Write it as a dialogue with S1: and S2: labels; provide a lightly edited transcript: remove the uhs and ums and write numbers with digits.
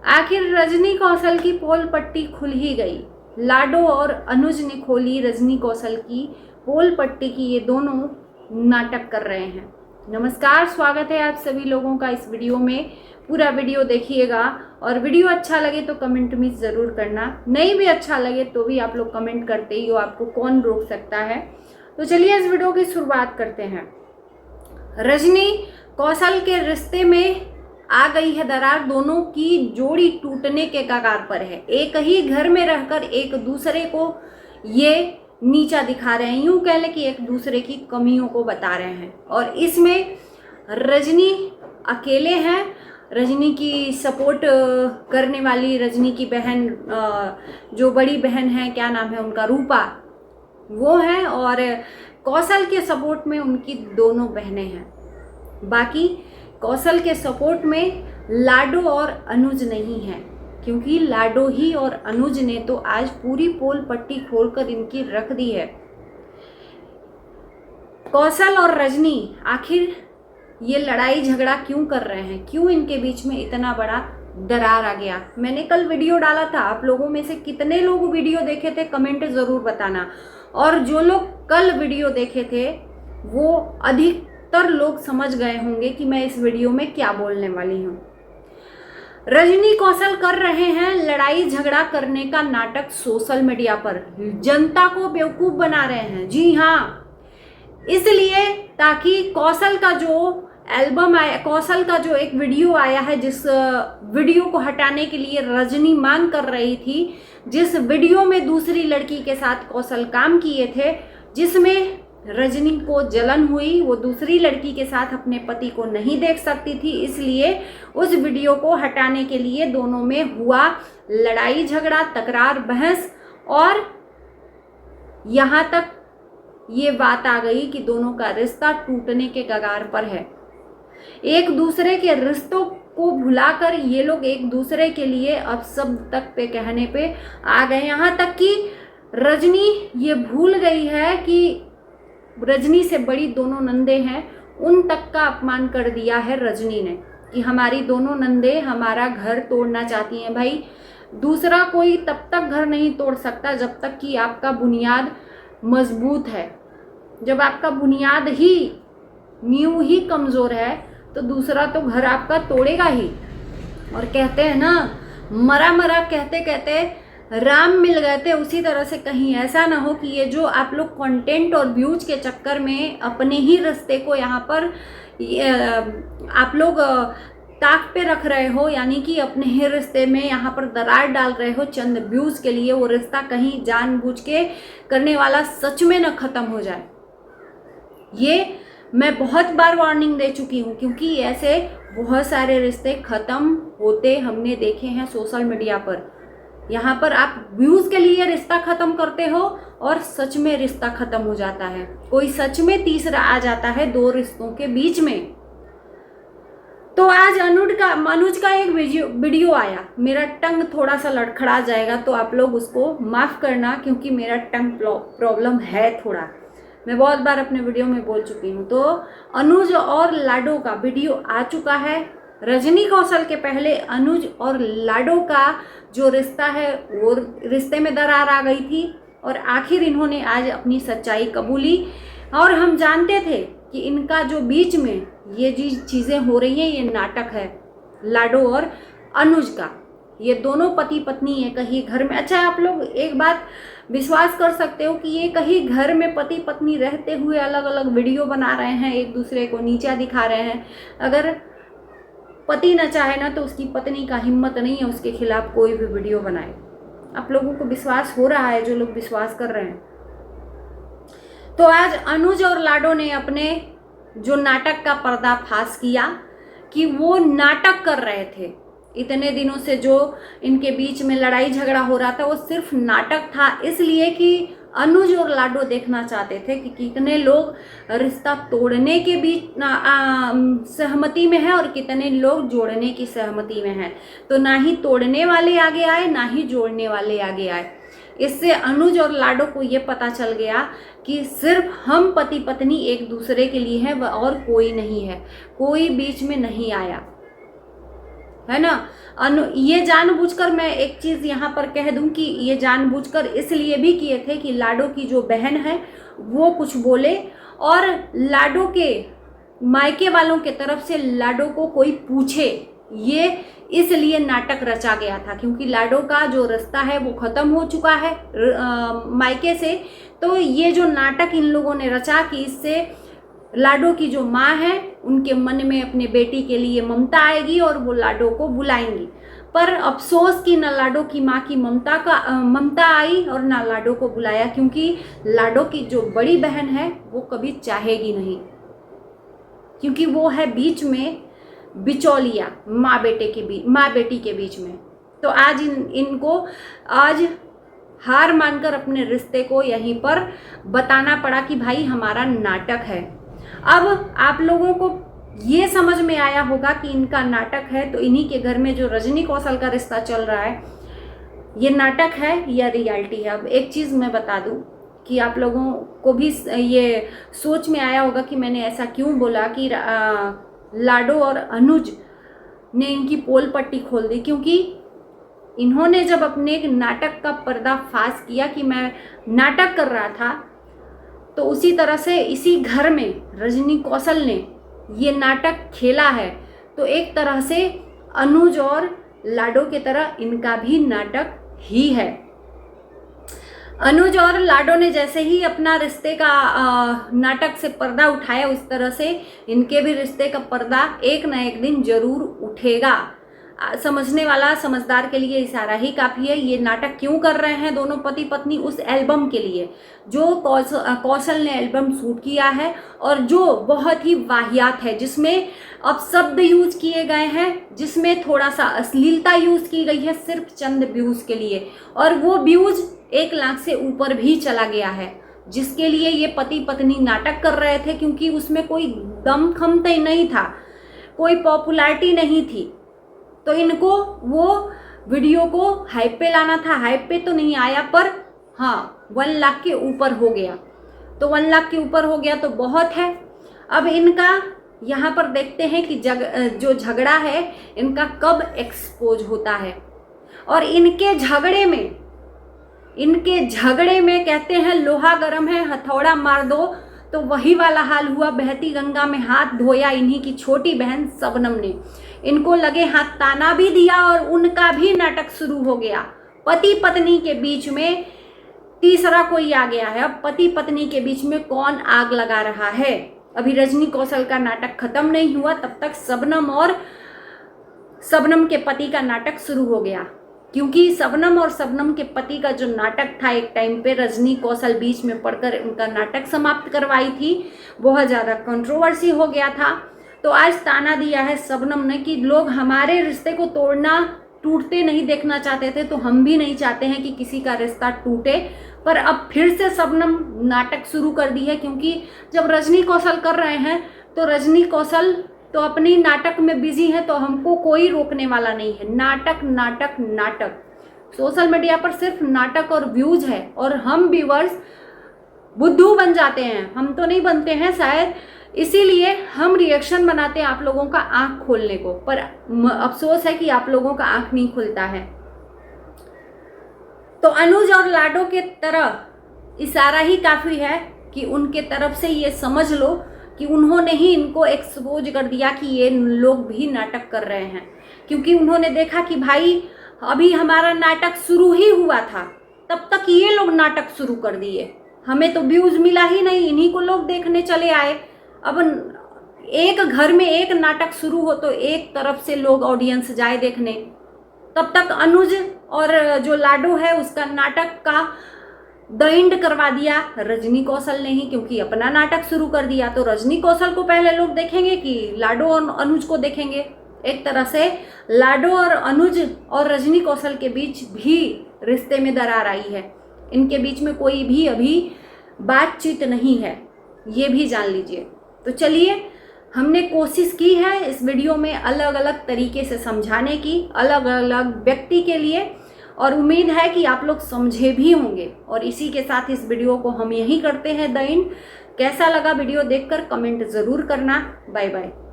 S1: आखिर रजनी कौशल की पोल पट्टी खुल ही गई। लाडो और अनुज ने खोली रजनी कौशल की पोल पट्टी की ये दोनों नाटक कर रहे हैं। नमस्कार, स्वागत है आप सभी लोगों का इस वीडियो में। पूरा वीडियो देखिएगा और वीडियो अच्छा लगे तो कमेंट में ज़रूर करना, नहीं भी अच्छा लगे तो भी आप लोग कमेंट करते ही हो, आपको कौन रोक सकता है। तो चलिए इस वीडियो की शुरुआत करते हैं। रजनी कौशल के रिश्ते में आ गई है दरार, दोनों की जोड़ी टूटने के कगार पर है। एक ही घर में रहकर एक दूसरे को ये नीचा दिखा रहे हैं, यूं कह लें कि एक दूसरे की कमियों को बता रहे हैं। और इसमें रजनी अकेले हैं। रजनी की सपोर्ट करने वाली रजनी की बहन, जो बड़ी बहन है, क्या नाम है उनका, रूपा, वो है। और कौशल के सपोर्ट में उनकी दोनों बहनें हैं। बाकी कौशल के सपोर्ट में लाडो और अनुज नहीं है, क्योंकि लाडो ही और अनुज ने तो आज पूरी पोल पट्टी खोलकर इनकी रख दी है। कौशल और रजनी आखिर ये लड़ाई झगड़ा क्यों कर रहे हैं, क्यों इनके बीच में इतना बड़ा दरार आ गया। मैंने कल वीडियो डाला था, आप लोगों में से कितने लोग वीडियो देखे थे कमेंट ज़रूर बताना। और जो लोग कल वीडियो देखे थे वो अधिकतर लोग समझ गए होंगे कि मैं इस वीडियो में क्या बोलने वाली हूँ। रजनी कौशल कर रहे हैं लड़ाई झगड़ा करने का नाटक सोशल मीडिया पर, जनता को बेवकूफ़ बना रहे हैं। जी हाँ, इसलिए ताकि कौशल का जो एल्बम आया, कौशल का जो एक वीडियो आया है, जिस वीडियो को हटाने के लिए रजनी मांग कर रही थी, जिस वीडियो में दूसरी लड़की के साथ कौशल काम किए थे, जिसमें रजनी को जलन हुई, वो दूसरी लड़की के साथ अपने पति को नहीं देख सकती थी, इसलिए उस वीडियो को हटाने के लिए दोनों में हुआ लड़ाई झगड़ा, तकरार, बहस। और यहाँ तक ये बात आ गई कि दोनों का रिश्ता टूटने के कगार पर है। एक दूसरे के रिश्तों को भुलाकर ये लोग एक दूसरे के लिए अब सब तक पे कहने पे आ गए। यहाँ तक कि रजनी ये भूल गई है कि रजनी से बड़ी दोनों नंदे हैं, उन तक का अपमान कर दिया है रजनी ने कि हमारी दोनों नंदे हमारा घर तोड़ना चाहती हैं। भाई, दूसरा कोई तब तक घर नहीं तोड़ सकता जब तक कि आपका बुनियाद मजबूत है। जब आपका बुनियाद ही, नींव ही कमज़ोर है तो दूसरा तो घर आपका तोड़ेगा ही। और कहते हैं ना, मरा मरा कहते कहते राम मिल गए थे, उसी तरह से कहीं ऐसा ना हो कि ये जो आप लोग कंटेंट और व्यूज के चक्कर में अपने ही रिश्ते को यहाँ पर आप लोग ताक पे रख रहे हो, यानी कि अपने ही रिश्ते में यहाँ पर दरार डाल रहे हो चंद व्यूज के लिए। वो रिश्ता कहीं जानबूझ के करने वाला सच में न ख़त्म हो जाए। ये मैं बहुत बार वार्निंग दे चुकी हूँ, क्योंकि ऐसे बहुत सारे रिश्ते ख़त्म होते हमने देखे हैं सोशल मीडिया पर। यहाँ पर आप व्यूज़ के लिए रिश्ता ख़त्म करते हो और सच में रिश्ता ख़त्म हो जाता है। कोई सच में तीसरा आ जाता है दो रिश्तों के बीच में। तो आज अनुज का एक वीडियो आया, मेरा टंग थोड़ा सा लड़खड़ा जाएगा तो आप लोग उसको माफ़ करना, क्योंकि मेरा टंग प्रॉब्लम है थोड़ा, मैं बहुत बार अपने वीडियो में बोल चुकी हूँ। तो अनुज और लाडो का वीडियो आ चुका है। रजनी कौशल के पहले अनुज और लाडो का जो रिश्ता है वो रिश्ते में दरार आ गई थी, और आखिर इन्होंने आज अपनी सच्चाई कबूली। और हम जानते थे कि इनका जो बीच में ये जी चीज़ें हो रही हैं, ये नाटक है लाडो और अनुज का। ये दोनों पति पत्नी एक ही घर में, अच्छा आप लोग एक बात विश्वास कर सकते हो कि ये कहीं घर में पति पत्नी रहते हुए अलग अलग वीडियो बना रहे हैं, एक दूसरे को नीचा दिखा रहे हैं। अगर पति न चाहे ना तो उसकी पत्नी का हिम्मत नहीं है उसके खिलाफ कोई भी वीडियो बनाए। आप लोगों को विश्वास हो रहा है, जो लोग विश्वास कर रहे हैं। तो आज अनुज और लाडो ने अपने जो नाटक का पर्दाफाश किया कि वो नाटक कर रहे थे। इतने दिनों से जो इनके बीच में लड़ाई झगड़ा हो रहा था वो सिर्फ नाटक था, इसलिए कि अनुज और लाडो देखना चाहते थे कि कितने लोग रिश्ता तोड़ने के बीच सहमति में हैं और कितने लोग जोड़ने की सहमति में हैं। तो ना ही तोड़ने वाले आगे आए, ना ही जोड़ने वाले आगे आए। इससे अनुज और लाडो को ये पता चल गया कि सिर्फ हम पति पत्नी एक दूसरे के लिए हैं और कोई नहीं है, कोई बीच में नहीं आया। है ना। ये जानबूझकर, मैं एक चीज यहाँ पर कह दूं कि ये जानबूझकर इसलिए भी किए थे कि लाडो की जो बहन है वो कुछ बोले, और लाडो के मायके वालों के तरफ से लाडो को कोई पूछे, ये इसलिए नाटक रचा गया था। क्योंकि लाडो का जो रिश्ता है वो खत्म हो चुका है मायके से, तो ये जो नाटक इन लोगों ने रचा कि इससे लाडो की जो माँ है उनके मन में अपने बेटी के लिए ममता आएगी और वो लाडो को बुलाएंगी। पर अफसोस कि न लाडो की माँ की ममता आई और ना लाडो को बुलाया, क्योंकि लाडो की जो बड़ी बहन है वो कभी चाहेगी नहीं, क्योंकि वो है बीच में बिचौलिया, माँ बेटी के बीच में। तो आज इनको आज हार मानकर अपने रिश्ते को यहीं पर बताना पड़ा कि भाई हमारा नाटक है। अब आप लोगों को ये समझ में आया होगा कि इनका नाटक है, तो इन्हीं के घर में जो रजनी कौशल का रिश्ता चल रहा है ये नाटक है या रियलिटी है। अब एक चीज़ मैं बता दूं कि आप लोगों को भी ये सोच में आया होगा कि मैंने ऐसा क्यों बोला कि लाडो और अनुज ने इनकी पोल पट्टी खोल दी। क्योंकि इन्होंने जब अपने नाटक का पर्दाफाश किया कि मैं नाटक कर रहा था, तो उसी तरह से इसी घर में रजनी कौशल ने ये नाटक खेला है। तो एक तरह से अनुज और लाडो की तरह इनका भी नाटक ही है। अनुज और लाडो ने जैसे ही अपना रिश्ते का नाटक से पर्दा उठाया, उस तरह से इनके भी रिश्ते का पर्दा एक न एक दिन जरूर उठेगा। समझने वाला समझदार के लिए इशारा ही काफ़ी है। ये नाटक क्यों कर रहे हैं दोनों पति पत्नी? उस एल्बम के लिए जो कौशल ने एल्बम शूट किया है और जो बहुत ही वाहियात है, जिसमें अब शब्द यूज किए गए हैं, जिसमें थोड़ा सा अश्लीलता यूज की गई है सिर्फ चंद व्यूज के लिए, और वो व्यूज 1 लाख से ऊपर भी चला गया है, जिसके लिए ये पति पत्नी नाटक कर रहे थे। क्योंकि उसमें कोई दम खमते नहीं था, कोई पॉपुलैरिटी नहीं थी, तो इनको वो वीडियो को हाइप पे लाना था। हाइप पे तो नहीं आया, पर हाँ 1 लाख के ऊपर हो गया। तो 1 लाख के ऊपर हो गया तो बहुत है। अब इनका यहाँ पर देखते हैं कि जो झगड़ा है इनका कब एक्सपोज होता है। और इनके झगड़े में कहते हैं लोहा गर्म है हथौड़ा मार दो, तो वही वाला हाल हुआ। बहती गंगा में हाथ धोया इन्हीं की छोटी बहन शबनम ने। इनको लगे हाथ ताना भी दिया और उनका भी नाटक शुरू हो गया। पति पत्नी के बीच में तीसरा कोई आ गया है। अब पति पत्नी के बीच में कौन आग लगा रहा है? अभी रजनी कौशल का नाटक खत्म नहीं हुआ, तब तक शबनम और शबनम के पति का नाटक शुरू हो गया। क्योंकि शबनम और शबनम के पति का जो नाटक था, एक टाइम पे रजनी कौशल बीच में पड़कर उनका नाटक समाप्त करवाई थी, बहुत ज़्यादा कंट्रोवर्सी हो गया था। तो आज ताना दिया है शबनम ने कि लोग हमारे रिश्ते को टूटते नहीं देखना चाहते थे, तो हम भी नहीं चाहते हैं कि किसी का रिश्ता टूटे। पर अब फिर से शबनम नाटक शुरू कर दी है, क्योंकि जब रजनी कौशल कर रहे हैं तो रजनी कौशल तो अपनी नाटक में बिजी है, तो हमको कोई रोकने वाला नहीं है। नाटक नाटक नाटक, सोशल मीडिया पर सिर्फ नाटक और व्यूज है, और हम व्यूअर्स बुद्धू बन जाते हैं। हम तो नहीं बनते हैं शायद, इसीलिए हम रिएक्शन बनाते हैं आप लोगों का आंख खोलने को, पर अफसोस है कि आप लोगों का आंख नहीं खुलता है। तो अनुज और लाडो के तरह इशारा ही काफी है कि उनके तरफ से ये समझ लो कि उन्होंने ही इनको एक्सपोज कर दिया कि ये लोग भी नाटक कर रहे हैं। क्योंकि उन्होंने देखा कि भाई अभी हमारा नाटक शुरू ही हुआ था, तब तक ये लोग नाटक शुरू कर दिए, हमें तो व्यूज मिला ही नहीं, इन्हीं को लोग देखने चले आए। अब एक घर में एक नाटक शुरू हो तो एक तरफ से लोग ऑडियंस जाए देखने, तब तक अनुज और जो लाडो है उसका नाटक का द एंड करवा दिया रजनी कौशल ने ही, क्योंकि अपना नाटक शुरू कर दिया। तो रजनी कौशल को पहले लोग देखेंगे कि लाडो और अनुज को देखेंगे? एक तरह से लाडो और अनुज और रजनी कौशल के बीच भी रिश्ते में दरार आई है। इनके बीच में कोई भी अभी बातचीत नहीं है, ये भी जान लीजिए। तो चलिए, हमने कोशिश की है इस वीडियो में अलग अलग तरीके से समझाने की, अलग अलग व्यक्ति के लिए, और उम्मीद है कि आप लोग समझे भी होंगे। और इसी के साथ इस वीडियो को हम यहीं करते हैं द एंड। कैसा लगा वीडियो देखकर कमेंट ज़रूर करना। Bye bye.